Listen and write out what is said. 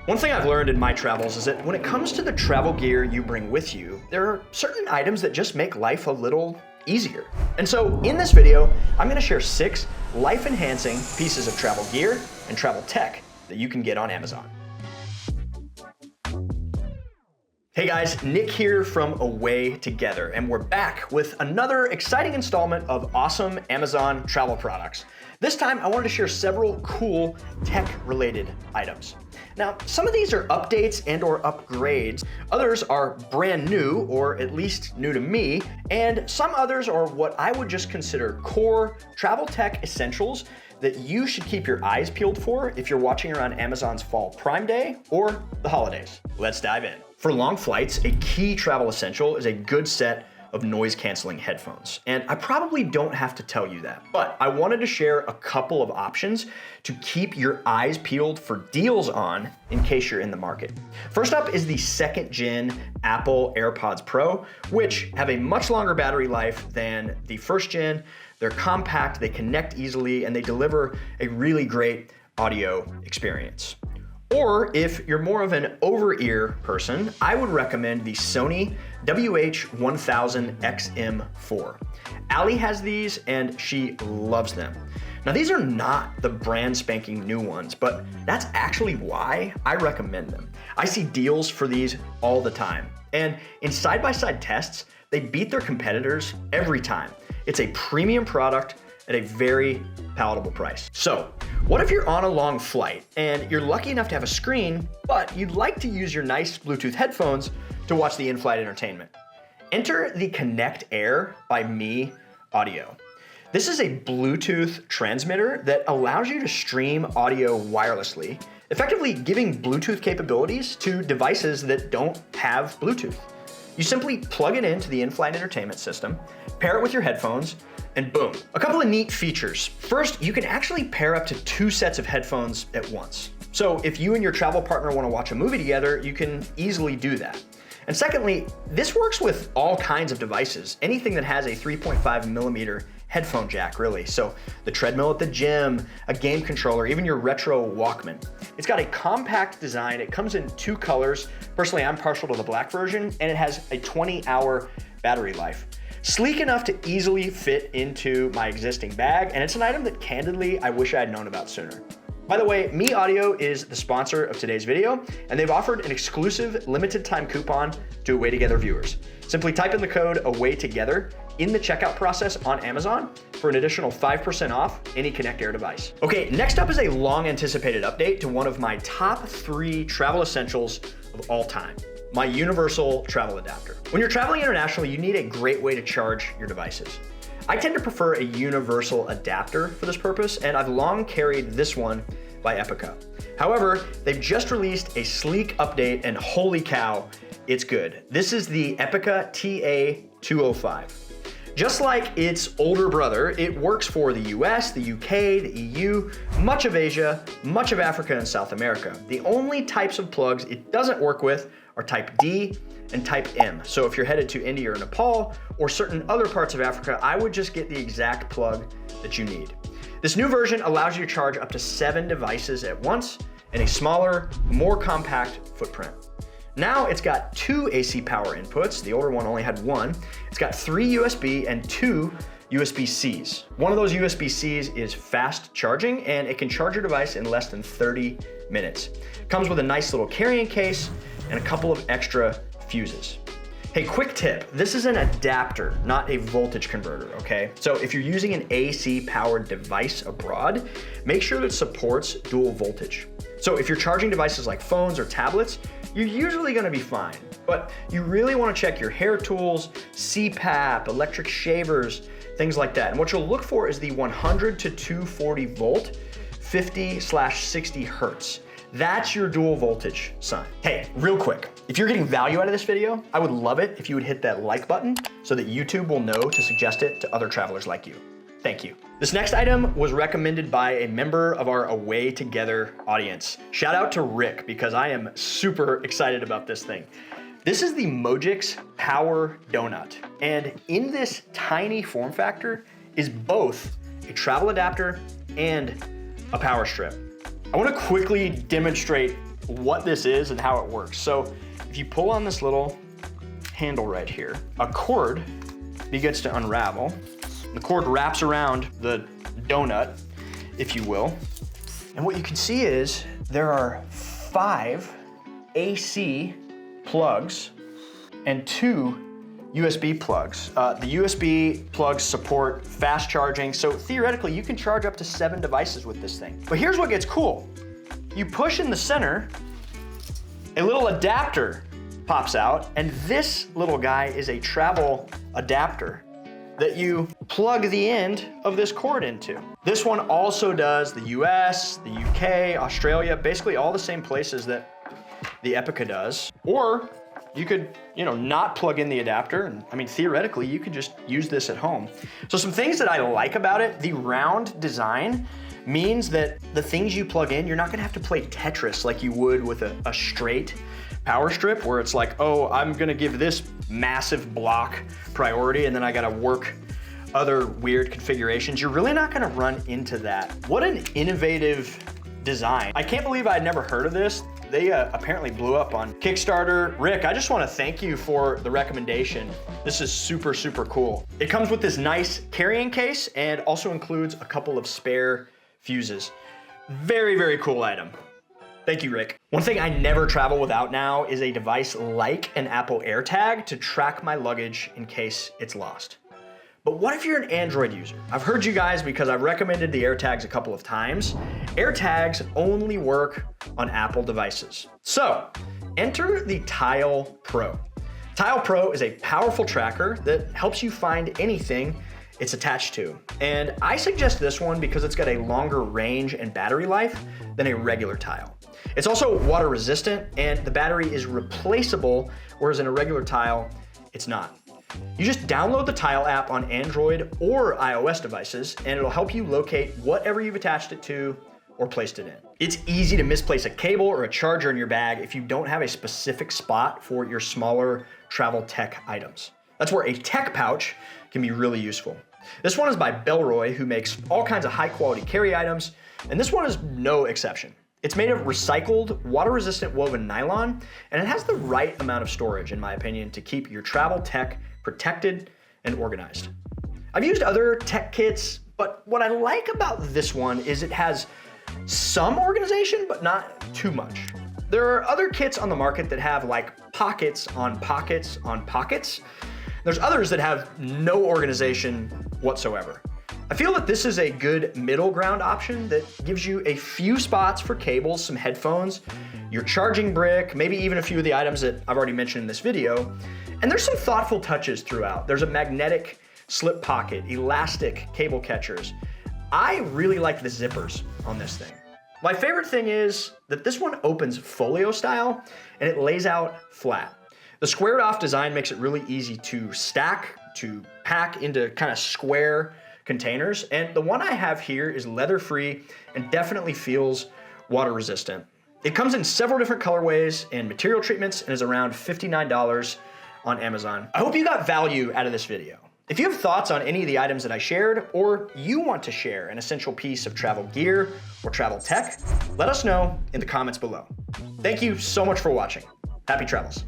One thing I've learned in my travels is that when it comes to the travel gear you bring with you, there are certain items that just make life a little easier. And so in this video, I'm gonna share 6 life-enhancing pieces of travel gear and travel tech that you can get on Amazon. Hey guys, Nick here from Away Together, and we're back with another exciting installment of awesome Amazon travel products. This time, I wanted to share several cool tech-related items. Now, some of these are updates and or upgrades. Others are brand new, or at least new to me, and some others are what I would just consider core travel tech essentials that you should keep your eyes peeled for if you're watching around Amazon's Fall Prime Day or the holidays. Let's dive in. For long flights, a key travel essential is a good set of noise-canceling headphones. And I probably don't have to tell you that, but I wanted to share a couple of options to keep your eyes peeled for deals on in case you're in the market. First up is the 2nd gen Apple Airpods Pro, which have a much longer battery life than the 1st gen. They're compact, they connect easily, and they deliver a really great audio experience. Or if you're more of an over-ear person, I would recommend the Sony WH-1000XM4. Allie has these and she loves them. Now these are not the brand spanking new ones, but that's actually why I recommend them. I see deals for these all the time. And in side-by-side tests, they beat their competitors every time. It's a premium product at a very palatable price. So, what if you're on a long flight and you're lucky enough to have a screen, but you'd like to use your nice Bluetooth headphones to watch the in-flight entertainment? Enter the Connect Air by Me Audio. This is a Bluetooth transmitter that allows you to stream audio wirelessly, effectively giving Bluetooth capabilities to devices that don't have Bluetooth. You simply plug it into the in-flight entertainment system, pair it with your headphones, and boom. A couple of neat features. First, you can actually pair up to 2 sets of headphones at once. So if you and your travel partner want to watch a movie together, you can easily do that. And secondly, this works with all kinds of devices, anything that has a 3.5mm headphone jack, really. So the treadmill at the gym, a game controller, even your retro Walkman. It's got a compact design. It comes in 2 colors. Personally, I'm partial to the black version, and it has a 20-hour battery life. Sleek enough to easily fit into my existing bag, and it's an item that candidly, I wish I had known about sooner. By the way, Me Audio is the sponsor of today's video, and they've offered an exclusive limited time coupon to Away Together viewers. Simply type in the code Away Together in the checkout process on Amazon for an additional 5% off any Connect Air device. Okay, next up is a long anticipated update to one of my top 3 travel essentials of all time. My universal travel adapter. When you're traveling internationally, you need a great way to charge your devices. I tend to prefer a universal adapter for this purpose, and I've long carried this one by EPICKA. However, they've just released a sleek update, and holy cow, it's good. This is the EPICKA TA-205. Just like its older brother, it works for the US, the UK, the EU, much of Asia, much of Africa, and South America. The only types of plugs it doesn't work with are Type D and Type M. So if you're headed to India or Nepal or certain other parts of Africa, I would just get the exact plug that you need. This new version allows you to charge up to 7 devices at once in a smaller, more compact footprint. Now it's got 2 AC power inputs. The older one only had 1. It's got 3 USB and 2 USB-Cs. One of those USB-Cs is fast charging, and it can charge your device in less than 30 minutes. It comes with a nice little carrying case and a couple of extra fuses. Hey, quick tip, this is an adapter, not a voltage converter, okay? So if you're using an AC powered device abroad, make sure that it supports dual voltage. So if you're charging devices like phones or tablets, you're usually gonna be fine, but you really wanna check your hair tools, CPAP, electric shavers, things like that. And what you'll look for is the 100 to 240 volt, 50/60 hertz. That's your dual voltage sign. Hey, real quick, if you're getting value out of this video, I would love it if you would hit that like button so that YouTube will know to suggest it to other travelers like you. Thank you. This next item was recommended by a member of our Away Together audience. Shout out to Rick, because I am super excited about this thing. This is the MOGICS Power Donut. And in this tiny form factor is both a travel adapter and a power strip. I want to quickly demonstrate what this is and how it works. So if you pull on this little handle right here, a cord begins to unravel. The cord wraps around the donut, if you will. And what you can see is there are 5 AC plugs and 2 USB plugs. The USB plugs support fast charging, so theoretically you can charge up to 7 devices with this thing. But here's what gets cool. You push in the center, a little adapter pops out, and this little guy is a travel adapter that you plug the end of this cord into. This one also does the US, the UK, Australia, basically all the same places that the EPICKA does. Or you could, not plug in the adapter. And I mean, theoretically, you could just use this at home. So some things that I like about it, the round design means that the things you plug in, you're not gonna have to play Tetris like you would with a straight power strip, where it's like, oh, I'm gonna give this massive block priority and then I gotta work other weird configurations. You're really not gonna run into that. What an innovative design. I can't believe I'd never heard of this. They apparently blew up on Kickstarter. Rick, I just wanna thank you for the recommendation. This is super, super cool. It comes with this nice carrying case and also includes a couple of spare fuses. Very, very cool item. Thank you, Rick. One thing I never travel without now is a device like an Apple AirTag to track my luggage in case it's lost. But what if you're an Android user? I've heard you guys because I've recommended the AirTags a couple of times. AirTags only work on Apple devices. So enter the Tile Pro. Tile Pro is a powerful tracker that helps you find anything it's attached to. And I suggest this one because it's got a longer range and battery life than a regular Tile. It's also water resistant and the battery is replaceable, whereas in a regular Tile, it's not. You just download the Tile app on Android or iOS devices and it'll help you locate whatever you've attached it to or placed it in. It's easy to misplace a cable or a charger in your bag if you don't have a specific spot for your smaller travel tech items. That's where a tech pouch can be really useful. This one is by Bellroy, who makes all kinds of high quality carry items, and this one is no exception. It's made of recycled, water-resistant woven nylon, and it has the right amount of storage, in my opinion, to keep your travel tech protected and organized. I've used other tech kits, but what I like about this one is it has some organization, but not too much. There are other kits on the market that have like pockets on pockets on pockets. There's others that have no organization whatsoever. I feel that this is a good middle ground option that gives you a few spots for cables, some headphones, your charging brick, maybe even a few of the items that I've already mentioned in this video. And there's some thoughtful touches throughout. There's a magnetic slip pocket, elastic cable catchers. I really like the zippers on this thing. My favorite thing is that this one opens folio style and it lays out flat. The squared off design makes it really easy to stack, to pack into kind of square containers. And the one I have here is leather free and definitely feels water resistant. It comes in several different colorways and material treatments and is around $59 on Amazon. I hope you got value out of this video. If you have thoughts on any of the items that I shared, or you want to share an essential piece of travel gear or travel tech, let us know in the comments below. Thank you so much for watching. Happy travels.